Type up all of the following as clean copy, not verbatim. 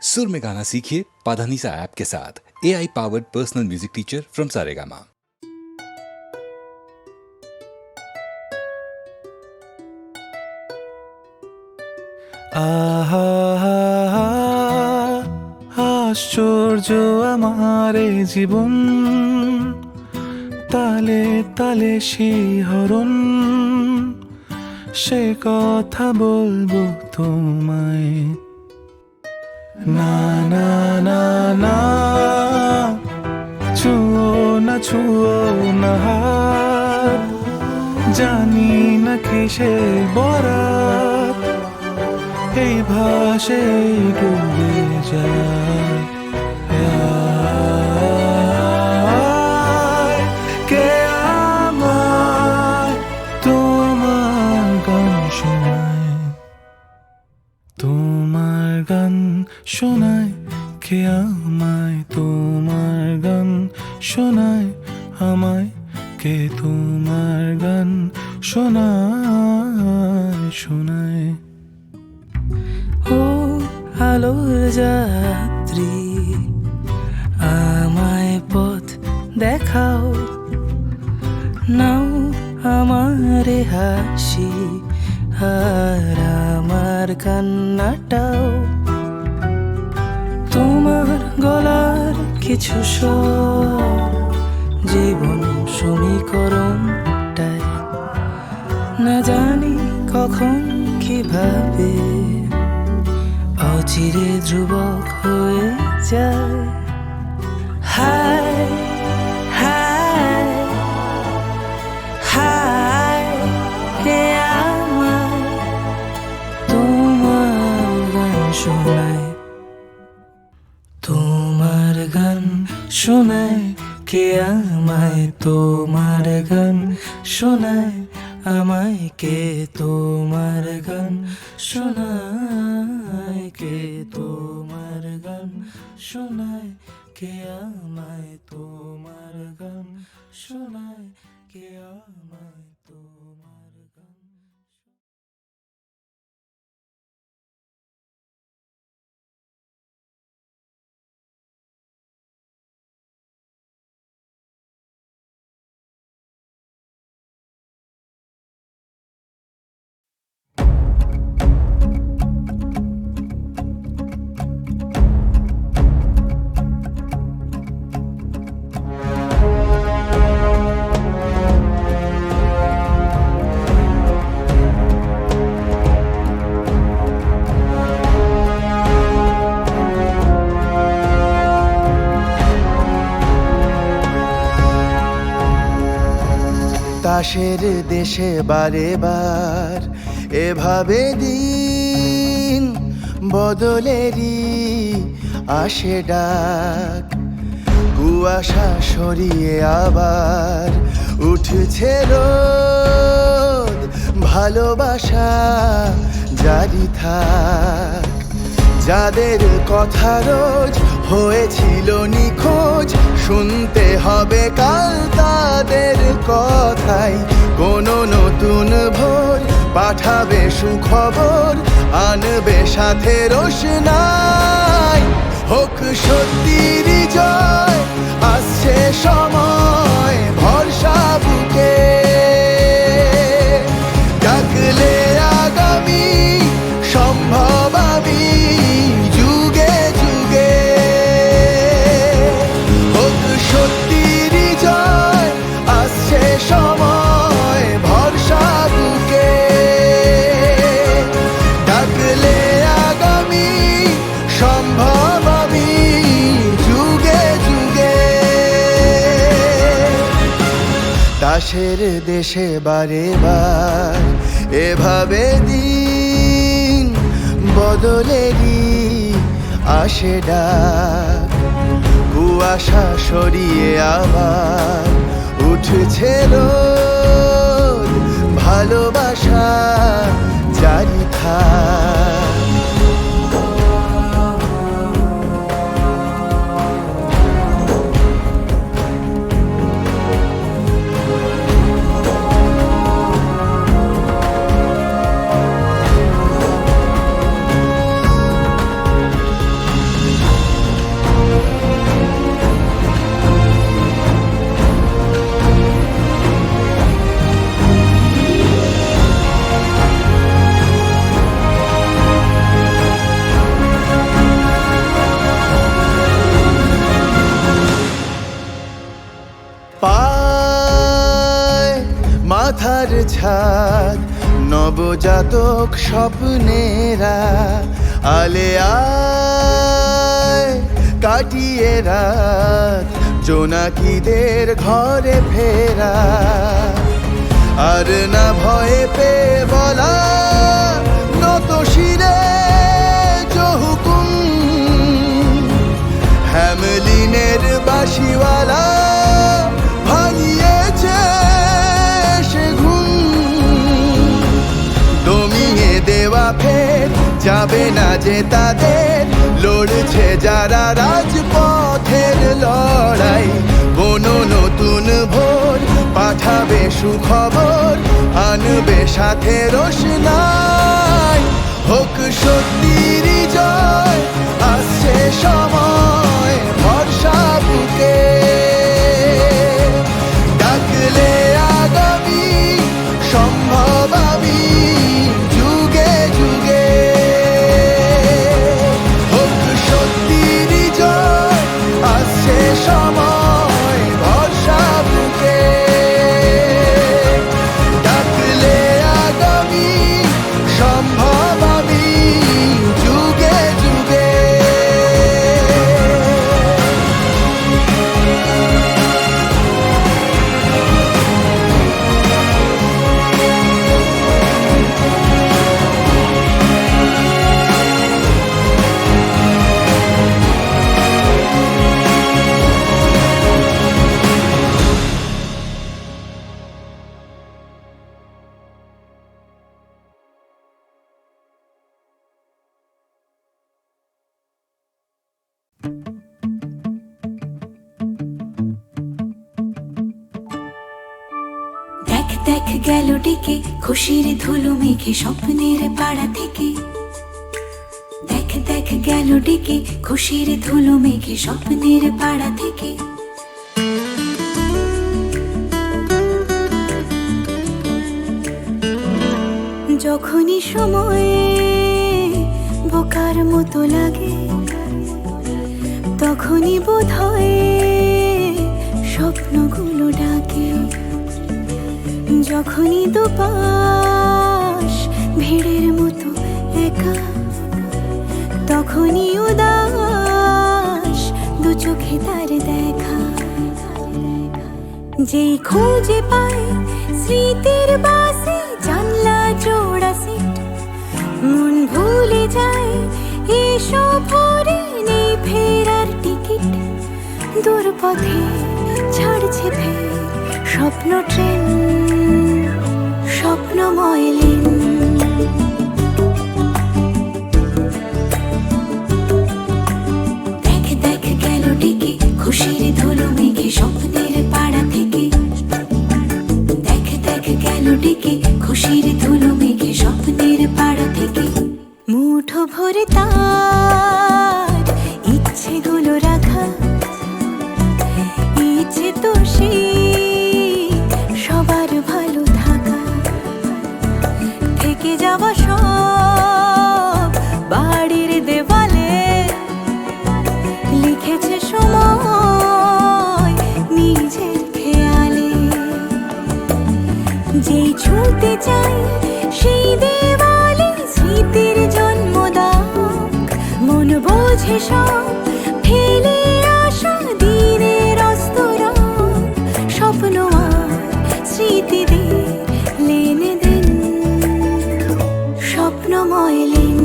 सुर में गाना सीखिए पाधानीसा ऐप के साथ। AI powered personal music teacher from Saregama. আহা আশ্চর্য আমার এ জীবন, তালে তালে শিহরণ, সে কথা বলবো তোমায়। না না না না, ছুঁয়ো না হাত, জানি না কিসের বরাত, এই ভাষে ডুবে যায়। কে আমায় তোমার গান শোনায়, তোমার গান শোনায়, কে আমায় তোমার গান শোনায়, আমায় কে তোমার গান শোনায় শোনায়। ও আলোর যাত্রী, আমায় পথ দেখাও, নাও আমার হাসি আর আমার কান্নাটাও, তোমার গলার কিছু স্বর জীবন সমীকরণটায়, না জানি কখন কিভাবে অচিরে ধ্রুবক হয়ে যায়। হায় হায় হায়, কে আমায় তোমার গান শোনায়, তোমার গান শোনায়, কে আমায় তোমার গান শোনায়, আমায় কে তোমার গান শোনায়, কে তোমার গান শোনায়, কে আমায় তোমার গান শোনায়, কে আমায় তোমার গান। তাসের দেশে বারে বার এভাবে দিন বদলেরই আসে ডাক, কুয়াশা সরিয়ে আবার উঠছে রোদ, ভালোবাসা জারি থাক, যাদের কথা রোজ হয়েছিল নিখোঁজ, শুনতে হবে কাল তাদের কথাই, কোনো নতুন ভোর পাঠাবে সুখবর, আনবে সাথে রোশনাই, হোক সত্যির জয়, আসছে সময় ভরসা বুকে, ডাকলে আগামী সম্ভব আমি যুগে যুগে, হোক সত্যির জয়, আসছে সময় ভরসা বুকে, ডাকলে আগামী সম্ভব আমি যুগে যুগে। তাসের দেশে বারে বার এভাবে দিন বদলেরই আসে ডাক, কুয়াশা সরিয়ে আবার উঠছে রোদ, ভালোবাসা জারি থাক। ছাদ নবজাতক স্বপ্নেরা আলে আয় কাটিয়ে রাত জোনাকিদের ঘরে ফেরা আর না ভয়ে পেয়ে বলা নত শিরে জহুকুম হ্যামলিনের বাঁশিওয়ালা ভাঙিয়েছে সে ঘুম দমিয়ে দেওয়া ফের যাবে না যে তাদের লড়ছে যারা রাজপথের লড়াই কোনো নতুন ভোর পাঠাবে সুখবর আনবে সাথে রোশনাই হোক সত্যির জয় আসছে সময় ভরসা বুকে ডাকলে আগামী সম্ভব আমি যুগে যুগে হোক সত্যির জয় আসছে সময় ভরসা বুকে ডাকলে আগামী সম্ভব আমি যুগে যুগে দেখ দেখ গেল ডেকে খুশির ধুলো মেঘে স্বপ্নের পাড়া থেকে দেখ দেখ গেল ডেকে খুশির ধুলো মেঘে স্বপ্নের পাড়া থেকে যখনই সময়ে বোকার মতো লাগে তখনই বোধ হয় স্বপ্নগুলো ডাকে যখনই দুপাশ ভিড়ের মতো একা তখনই উদাস দু চোখে তার দেখা যেই খুঁজে পায় স্মৃতির বাসে জানলা জোড়া সিট মন ভুলে যায় এসব ভরে নেই ফেরার টিকিট দূর পথে ছাড়ছে ফের স্বপ্ন ট্রেন স্বপ্নময় লেন দেখ দেখ গেল ডেকে খুশির ধুলো মেঘে স্বপ্নের পাড়া থেকে দেখ দেখ গেল ডেকে খুশির ধুলো মেঘে স্বপ্নের পাড়া থেকে মুঠো ভরে তার ইচ্ছেগুলো রাখা ইচ্ছে তো সেই সবার ভালো থাকা থেকে যাওয়া সব বাড়ির দেওয়ালে লিখেছে সময় নিজের খেয়ালে যেই ছুঁতে চাই সেই দেওয়ালে স্মৃতির জন্মদান মন বোঝে সব ফেলে আসা দিনের অস্তরা স্বপ্ন আর স্মৃতিদের লেনে দেন স্বপ্নময় লেন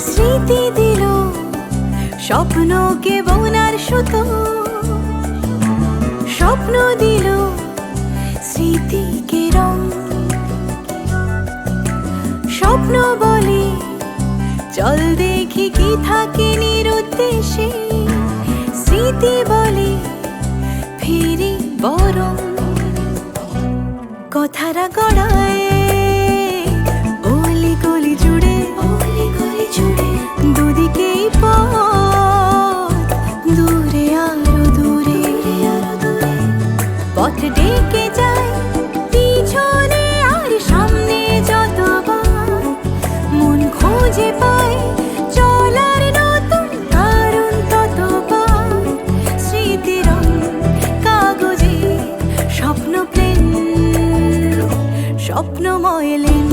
স্মৃতি দিল স্বপ্নকে বোনার সুতো স্বপ্ন দিল স্মৃতিকে রং স্বপ্ন বলে চল দেখি কি থাকে নিরুদ্দেশে স্মৃতি বলে ফিরি বরং কথারা গড়ায় অলি গলি জুড়ে দুদিকেই পথ দিকে যাই, পিছনে আর সামনে যতবার মন খুঁজে পাই চলার নতুন কারণ ততবার। স্মৃতির কাগজে স্বপ্ন প্লেন, স্বপ্নময় লেন,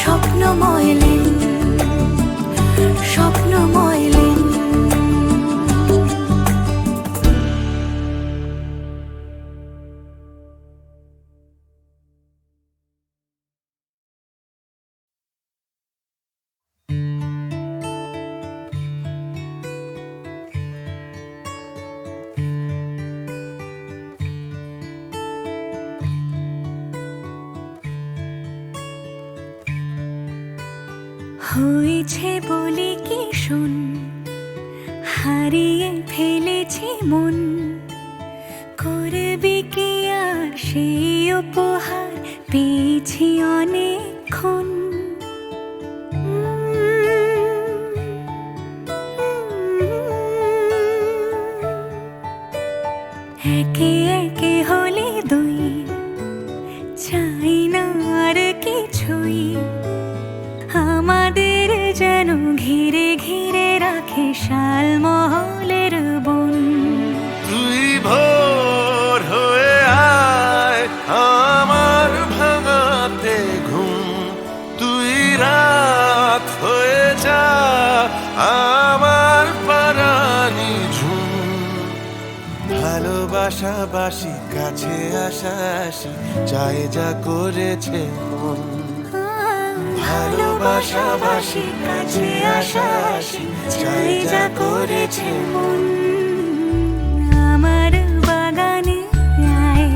স্বপ্নময় লেন, স্বপ্নময় লেন। হয়েছে বলে কি শোন, হারিয়ে ফেলেছি মন, করবি কি আর সেই উপহার পেয়েছি অনেকক্ষণ। একে একে হলে দুই, চাই না আর কিছুই, আমাদের যেন ঘিরে ঘিরে রাখে শালমহলের বন। তুই ভোর হয়ে আয় আমার ভাঙাতে ঘুম, তুই রাত হয়ে যা আমার পরানি ঝুম। ভালোবাসা বাসি কাছে আসা আসি চাই যা করেছে মন। ভালোবাসা বাসি কাছে আসা আসি চাই যা করেছে মন। আমার বাগানে আয়,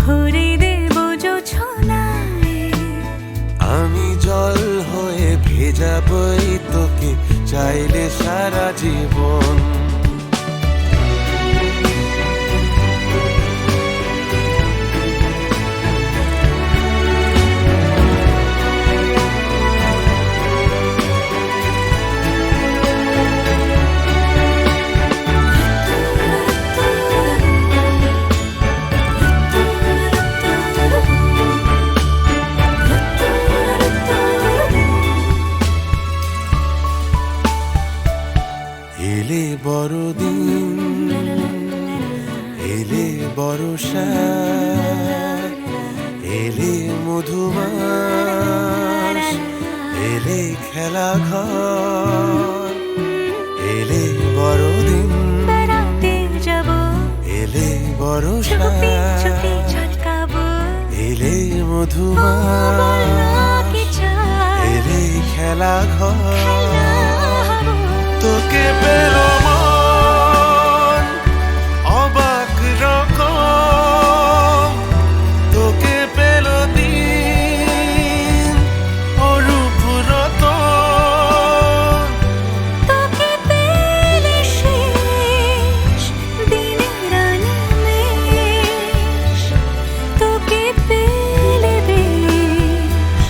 ভরে দেব জোছনায়, আমি জল হয়ে ভেজাবই তোকে চাইলে সারা জীবন। এলে বড়দিন, এলে বর্ষা, এলে মধুমাস, এলে খেলা ঘর, এলে বড়দিন, বেড়াতে যাব, এলে বর্ষা, চুপি চুপি ঝলকাবো, এলে বলা মধুমাস, কি চাই, এলে খেলা ঘর। হবো। তোকে পেল মন অবাক রকম, তোকে পেল দিন অরূপ রতন। তোকে পেলে শেষ দিনের আনিমেষ, তোকে পেলে বেশ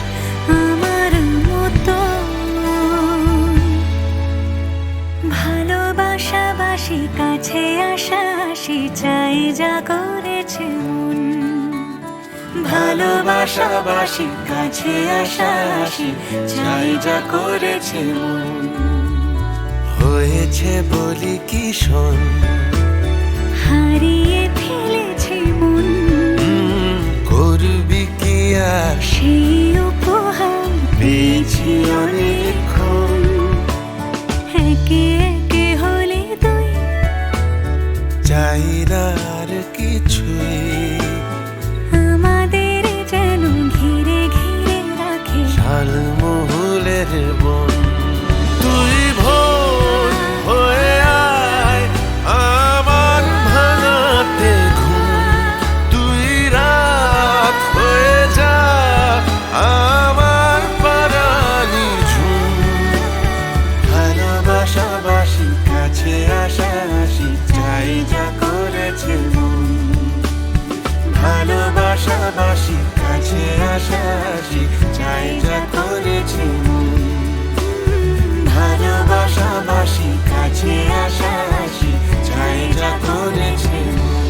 আমার মতো। ভালোবাসা বাসি কাছে আসা আসি চাই যা করেছে মন। ভালোবাসা বাসি কাছে আসা আসি চাই যা করেছে মন। হয়েছে বলি কি শোন, হারিয়ে ফেলেছি মন, করবি কি আর সেই উপহার পেয়েছি অনেকক্ষণ। একে একে হলে দুই, চাই না আর কিছুই, আমাদের যেন ঘিরে ঘিরে রাখে শালমহলের বন। তুই ভোর হয়ে আয় আমার ভাঙাতে ঘুম, তুই রাত হয়ে যা আমার পরানি ঝুম। ভালোবাসা বাসি কাছে আসা আসি চাই যা করেছে মন। ভালোবাসা বাসি কাছে আসা আসি চাই যা করেছে মন। ভালোবাসা বাসি কাছে আসা আসি চাই যা করেছে মন।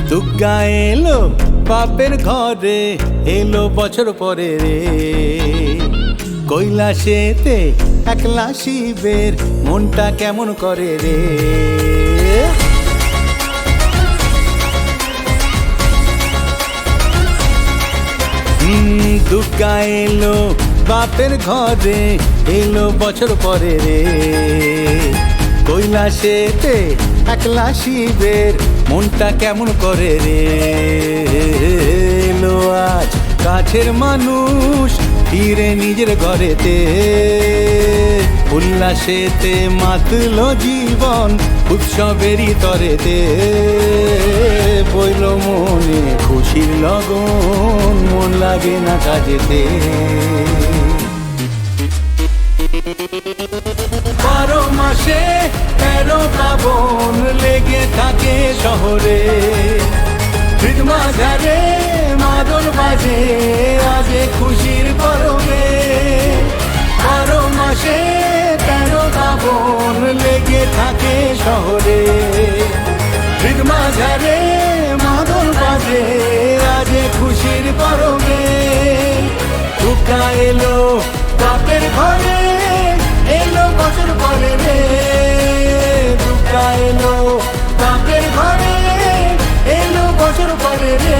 দুর্গা এলো বাপের ঘরে, এলো বছর পরে রে। কৈলাসেতে একলা শিবের মনটা কেমন করে রে। দুর্গা এলো বাপের ঘরে, এলো বছর পরে রে। কৈলাসেতে একলা শিবের মনটা কেমন করে রে। এলো আজ কাছের মানুষ ফিরে নিজের ঘরেতে, উল্লাসেতে মাতলো জীবন উৎসবেরই তরেতে। বইল মনে খুশির লগন, মন লাগে না কাজেতে। 12 মাসে 13 পাবন লেগে থাকে শহরে, হৃদ মাঝারে মাদল বাজে আজে খুশির পরবে। 12 মাসে 13 পাবন লেগে থাকে শহরে, হৃদ মাঝারে মাদল বাজে আজে খুশির পরবে। দুর্গা এলো বাপের ঘরে, এলো বছর পরে রে। দুর্গা এলো বাপের ঘরে, এলো বছর পরে রে।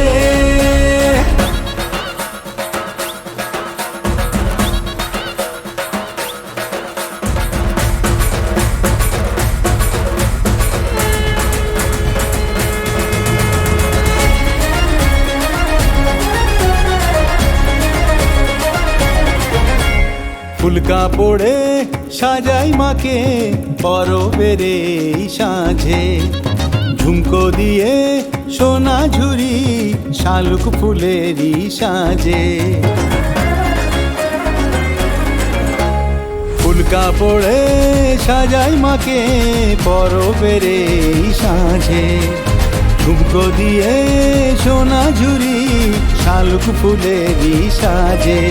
ফুল কাপড়ে সাজাই মাকে পরবের এই সাঁঝে, ঝুমকো দিয়ে সোনা ঝুরি শালুক ফুলেরই সাজে। ফুল কাপড়ে সাজাই মাকে পরবের এই সাঁঝে, ঝুমকো দিয়ে সোনা ঝুরি শালুক ফুলেরই সাজে।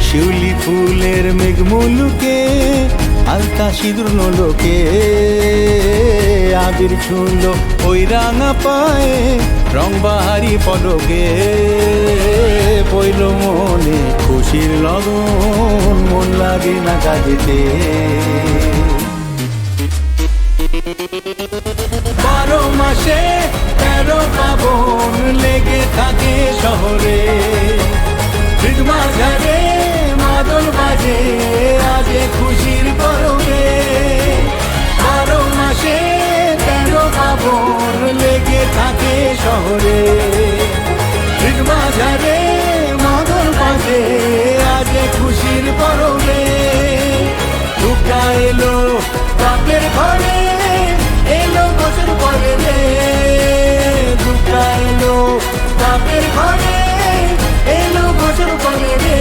শিউলি ফুলের মেঘমুলুকে আলতা সিঁদুর নলোকে, আবির ছুঁলো ওই রাঙা পায়ে রং বাহারি পলকে। পইল মনে খুশির লগন, মন লাগে না কাজেতে। 12 মাসে 13 পাবন লেগে থাকে শহরে, হৃদ মাঝারে মাদল বাজে আজে খুশির পরবে। 12 মাসে 13 পাবন লেগে থাকে শহরে, হৃদ মাঝারে মাদল বাজে আজে খুশির পরবে। দুর্গা এলো বাপের ঘরে, এলো বছর পরে রে। দুর্গা এলো বাপের ঘরে, এলো বছর পরে রে।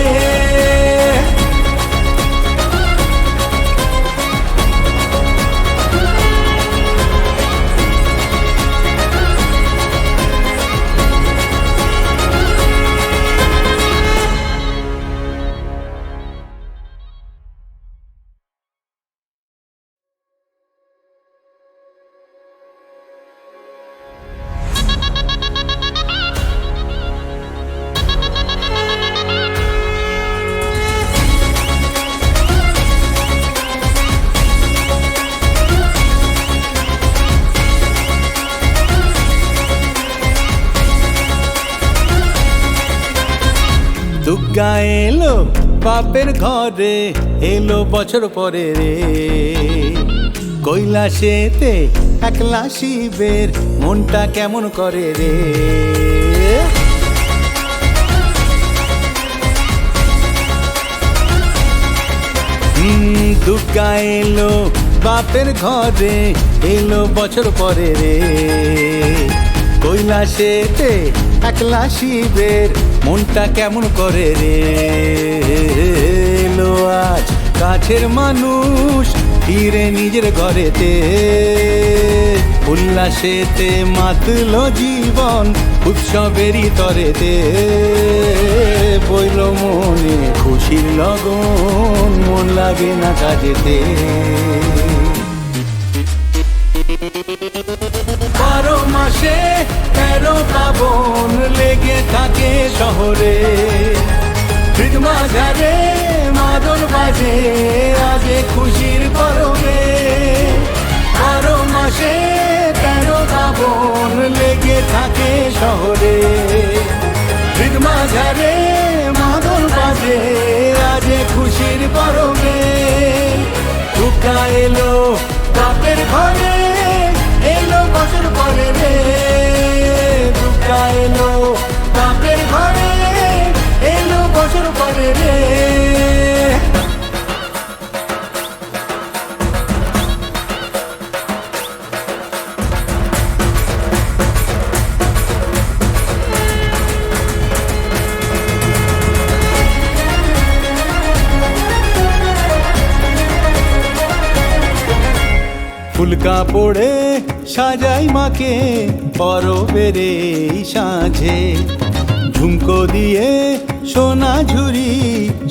দুর্গা এলো বাপের ঘরে, এলো বছর পরে রে। কৈলাসেতে একলা শিবের মনটা কেমন করে রে। দুর্গা এলো বাপের ঘরে, এলো বছর পরে রে। কৈলাসেতে একলা শিবের মনটা কেমন করে রে। এলো আজ কাছের মানুষ ফিরে নিজের ঘরেতে, উল্লাসেতে মাতলো জীবন উৎসবেরই তরেতে। বইল মনে খুশির লগন, মন লাগে না কাজেতে। 12 মাসে পাবন লেগে থাকে শহরে হৃদ মাঝারে মাদল বাজে আজে খুশির পরবে 12 মাসে 13 পাবন লেগে থাকে শহরে হৃদ মাঝারে মাদল বাজে আজে খুশির পরবে টুকা এলো বাপের ঘরে এলো বছর পরে রে টুকা এলো বাপের ঘরে এলো বছর পরে রে ফুলকা পড়ে সাজাই মাকে পরবের এই সাঁঝে ঝুমকো দিয়ে সোনা ঝুরি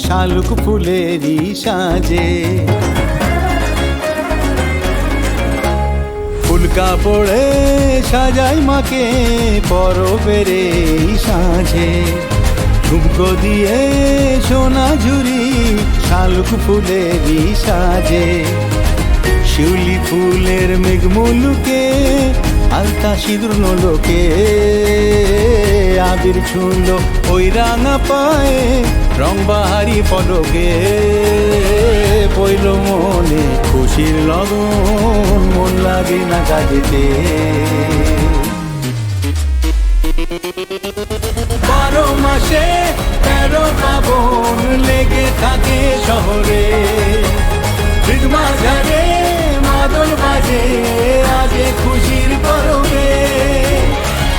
শালুক ফুলেরই সাজে ফুলকা পড়ে সাজাই মাকে পরবের এই সাঁঝে ঝুমকো দিয়ে সোনা ঝুরি শালুক ফুলেরই সাজে শিউলি ফুলের মেঘমুলুকে আলতা সিঁদুর নলোকে আবির ছুঁলো ওই রাঙা পায়ে রং বাহারি পলকে পইল মনে খুশির লগন মন লাগে না কাজেতে 12 মাসে 13 পাবন লেগে থাকে শহরে হৃদ মাঝারে মাদল বাজে আজে খুশির পরবে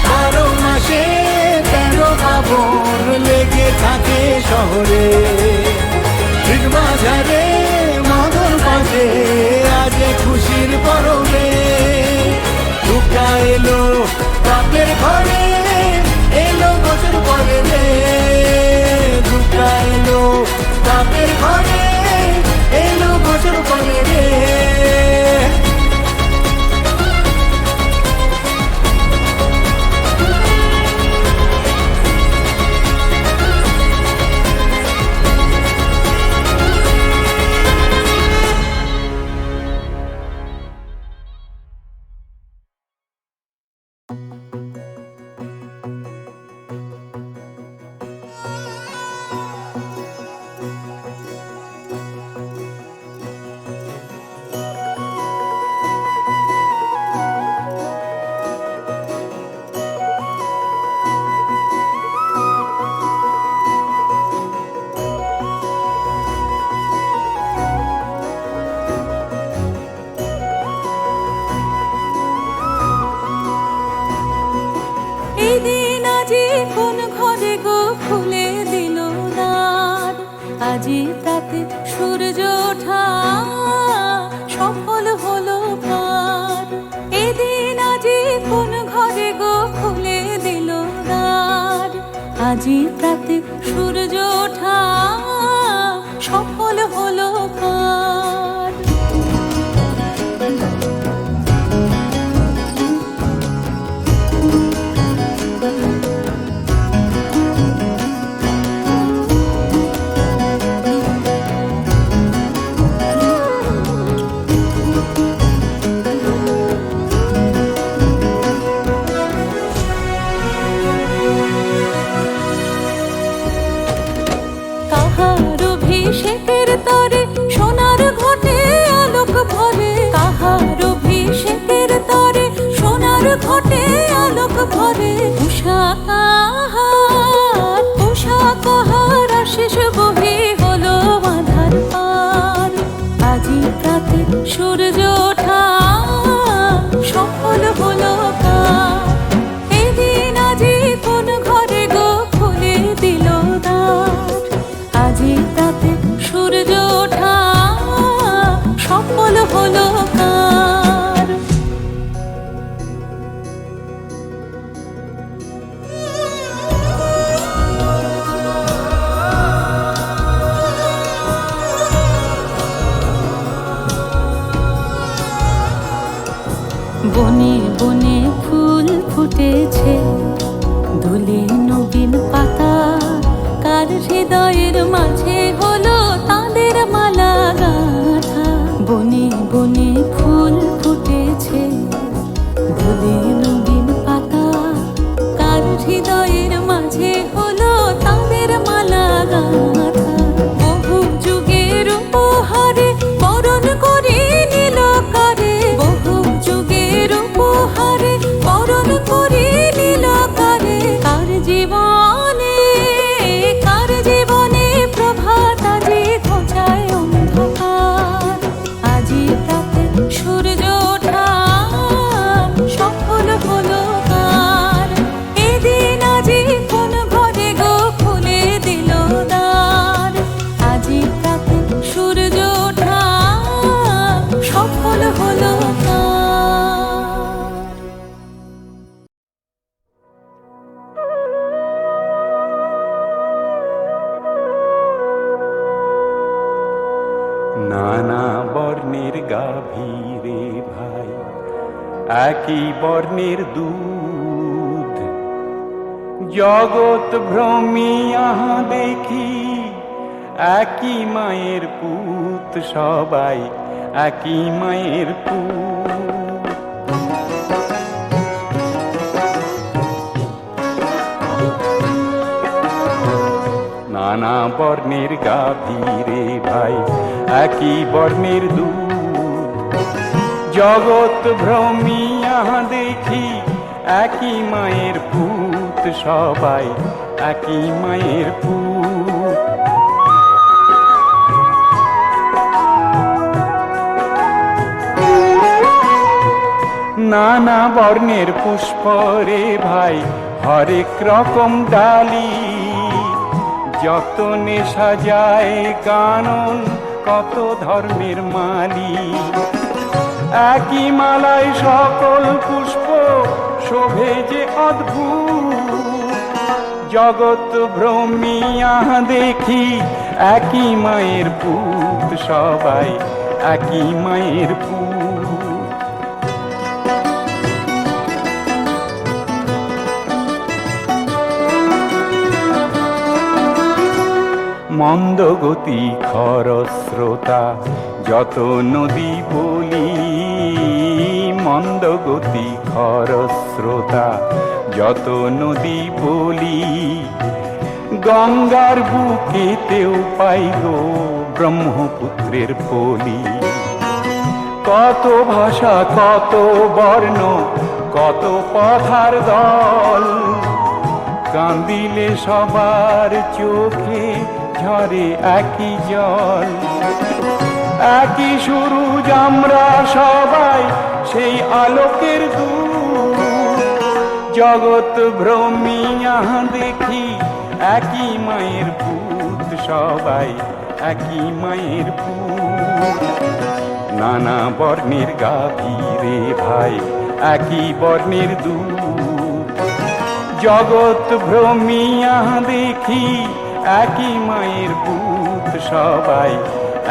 12 মাসে 13 পাবন লেগে থাকে শহরে হৃদ মাঝারে মাদল বাজে আজে খুশির পরবে টুকা এলো বাপের ঘরে এলো বছর পরে রে টুকা এলো বাপের ঘরে এলো বছর পরে রে আজি তাতে সূর্য ওঠা সফল হলো পার এদিন আজি কোন ঘরে গো খুলে দিল দ্বার আজি তাতে সূর্য ওঠা সফল হলো পার ঘটে আলোক ভরে উষা কাহার আশিস বহে হলো বাঁধার পার আজি প্রাতে সূর্য ওঠা সফল হলো কার এদিন আজি কোন ঘরে গো খুলে দিল দ্বার আজি প্রাতে সূর্য ওঠা সফল হলো কার দুলে নবীন পাতা, কার হৃদয়ের মাঝে হলো তাদের মালা গাঁথা। বনে বনে ফুল ফুটেছে, দুলে নবীন পাতা, কার হৃদয়ের মাঝে হলো তাদের মালা গাঁথা। বহু যুগের উপহারে বরণ করে নিল কারে, বহু যুগের উপহারে বরণ করে নিল কারে। কার জীবনে, কার জীবনে প্রভাত আজি ঘোচায় অন্ধকার। আজি প্রাতে সূর্য ওঠা সফল হলো কার। এদিন আজি কোন ঘরে গো খুলে দিল দ্বার। আজি প্রাতে সূর্য ওঠা সফল হলো কার। নানা বর্ণের গাভীরে ভাই, একই বর্ণের দুধ। জগৎ ভ্রমী আহা দেখি, একই মায়ের পুত সবাই, একই মায়ের পুত। নানা বর্ণের গাভীরে ভাই, একই বর্ণের দুধ। জগৎ ভ্রমী আহা দেখি, একই মায়ের পুত সবাই, একই মায়ের পুত। নানা বর্ণের পুষ্প রে ভাই, হরেক রকম ডালি। যতনে সাজায় কানন, কত ধর্মের মালি। একই মালায় সকল পুষ্প শোভে যে অদ্ভুত। জগৎ ভ্রমী আহা দেখি, একই মায়ের পুত সবাই, একই মায়ের পুত। মন্দগতি খরস্রোতা যত নদী বলি। মন্দগতি খরস্রোতা যত নদী বলি। গঙ্গার বুকেতেও পাই গো ব্রহ্মপুত্রের পলি। কত ভাষা, কত বর্ণ, কত পথার দল। কান্দিলে সবার চোখে ঝরে একই জল। একই সুরুজ আমরা সবাই, সেই আলোকের দূত। জগৎ ভ্রমী আহা দেখি, একই মায়ের পুত সবাই, একই মায়ের পুত। নানা বর্ণের গাভীরে ভাই, একই বর্ণের দুধ। জগৎ ভ্রমী আহা দেখি, একই মায়ের পুত সবাই,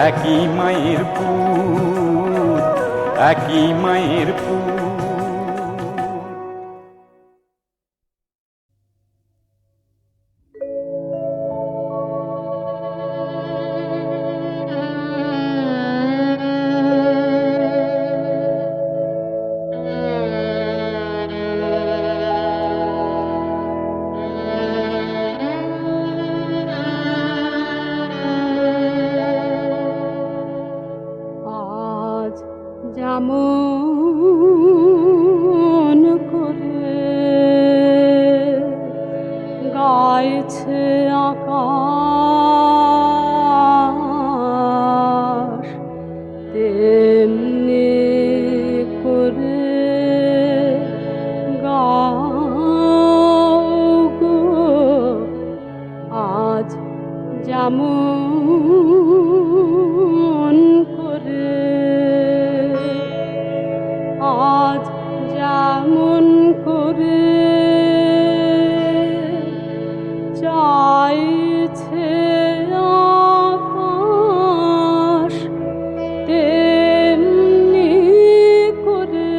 একই মায়ের পুত, একই মায়ের পুত। যেমন করে গাইছে আকাশ, তেমনি করে গাও গো আজ যেমন করে। আজ যেমন করে চাইছে আকাশ, তেমনি করে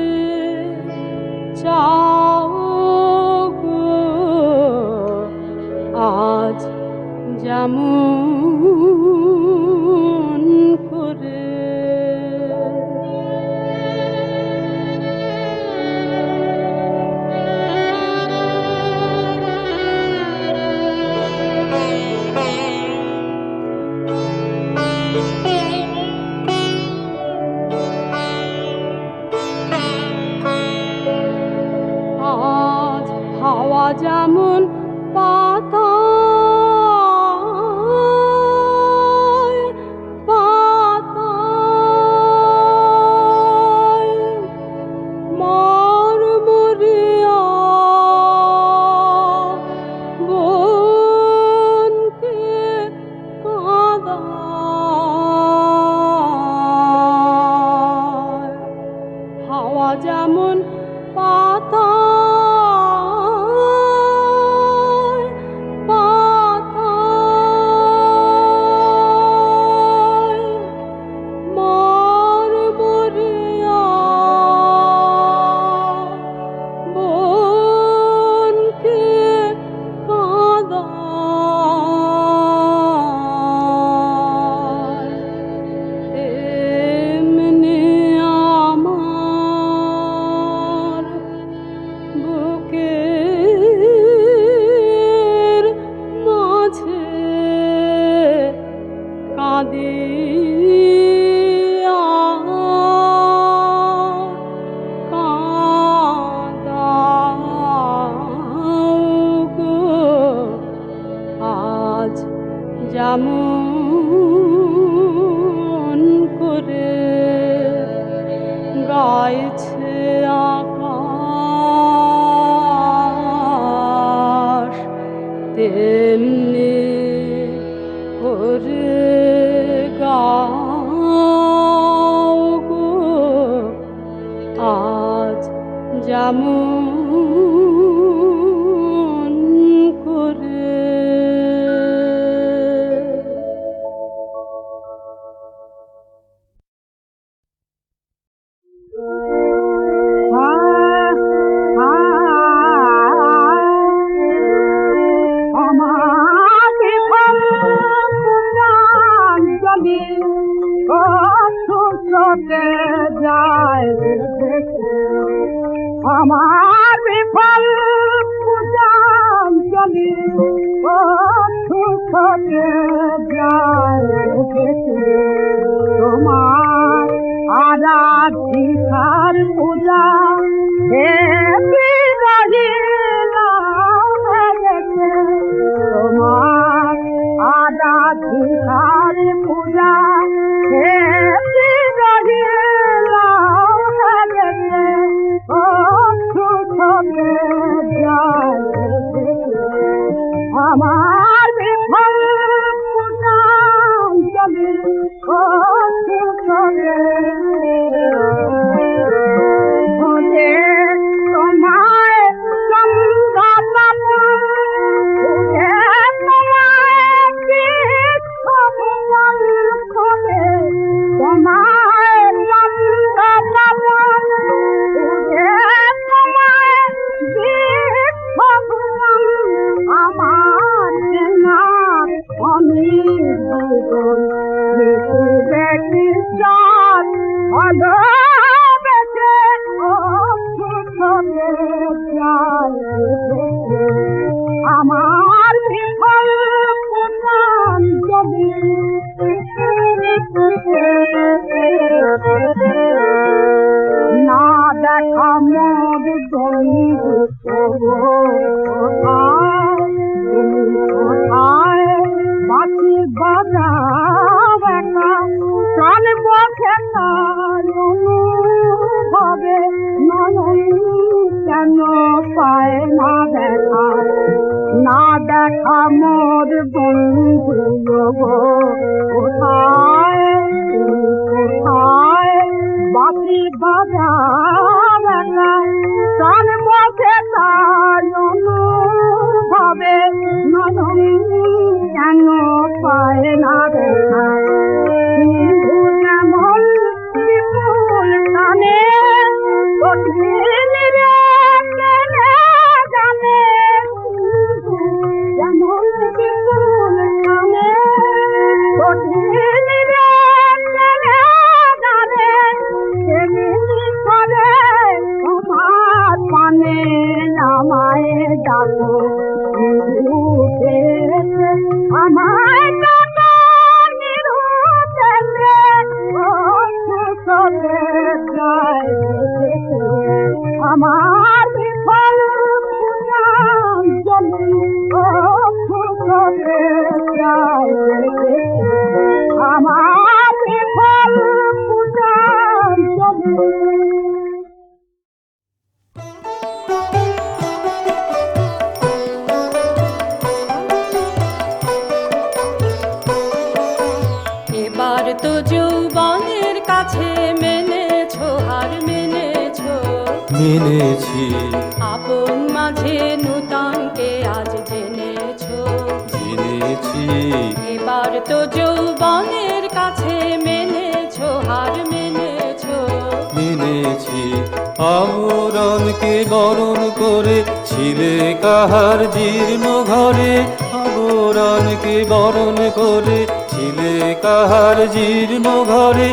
চাও গো যেমন করে আজ হাওয়া যেমন পাতায় পাতায় মরমরিয়া বনকে কাঁদায় হাওয়া যেমন পাতায় পাতায় মরমরিয়া বনকে কাঁদায় তেমনি আমার বুকের মাঝে কাঁদিয়া কাঁদাও গো আজ যেমন করে গাইছে আকাশ তেমনি করে গাও গো আজ যেমন করে আমাকে যদি ছুটে যায় আমার বিফল যদি ছুটে যায় তোমার আরাধিকার পূজা তোমার আরাধিকার পূজা আমার বিফল যদি তোমায় আমার আমি দেখি চাঁদ ভালোবেসে আমার বিফল যদি না দেখা মোর বন্ধু কোথায় বাকি বাজাও একা প্রাণ বসে ভাবে নয়ন কেন পায় না দেখা না দেখা মোর বন্ধু কোথায় কোথায় বাকি বাজাও একা প্রাণ বসে ভাবে নয়ন কেন পায় না দেখা যেমন বিপুল টানে কঠিন রে জানে যেমন বিপুল টানে আমায় ডাকো নিরুতে আমায় ডাকো নিরুতে ও ফুসলে যায় আমার বিফল পুরাঞ্জলি ও ফুসলে যায় আমার বিফল পুরাঞ্জলি এবার তো যৌবনের কাছে মেনেছো হার মেনেছো, মেনেছি আপন মাঝে নূতনকে আজ জেনেছো। জেনেছি এবার তো যৌবনের কাছে মেনেছো হার মেনেছো, মেনেছি আবরণকে বরণ করে ছিলে কাহার জীর্ণ ঘরে, আবরণকে বরণ করে ছিলে কাহার জীর্ণ ঘরে,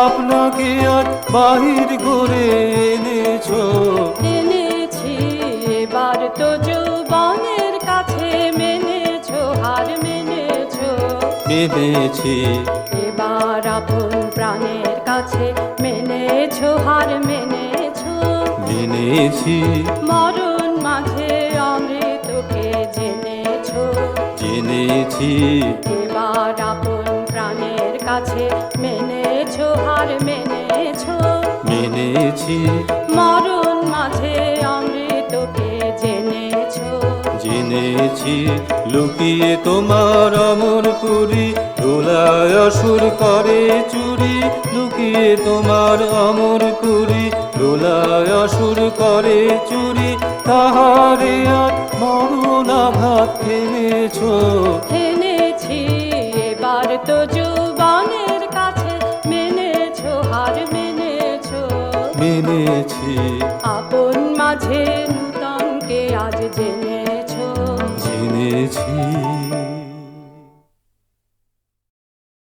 আপনাকে আজ বাহির করে এনেছো। এনেছি এবার তো যৌবনের কাছে মেনেছো হার মেনেছো, মেনেছি এবার আপন প্রাণের কাছে মেনেছো হার মেনেছো। মেনেছি মরণ মাঝে অমৃতকে জেনেছো, জেনেছি এবার আপন প্রাণের কাছে মেনেছো হার মেনেছো। মেনেছি মরণ মাঝে অমৃতকে জেনেছো, জেনেছি লুকিয়ে তোমার অমর পুরী, দোলায় অসুর করে চুরি, লুকিয়ে তোমার অমর পুরী, দোলায় অসুর করে চুরি, তাহারে আর মরণাঘাত এনেছো। এনেছি এবার তো যৌবনের কাছে মেনেছো হার মেনেছো, মেনেছি আপন মাঝে নূতনকে আজ জেনেছো। জেনেছি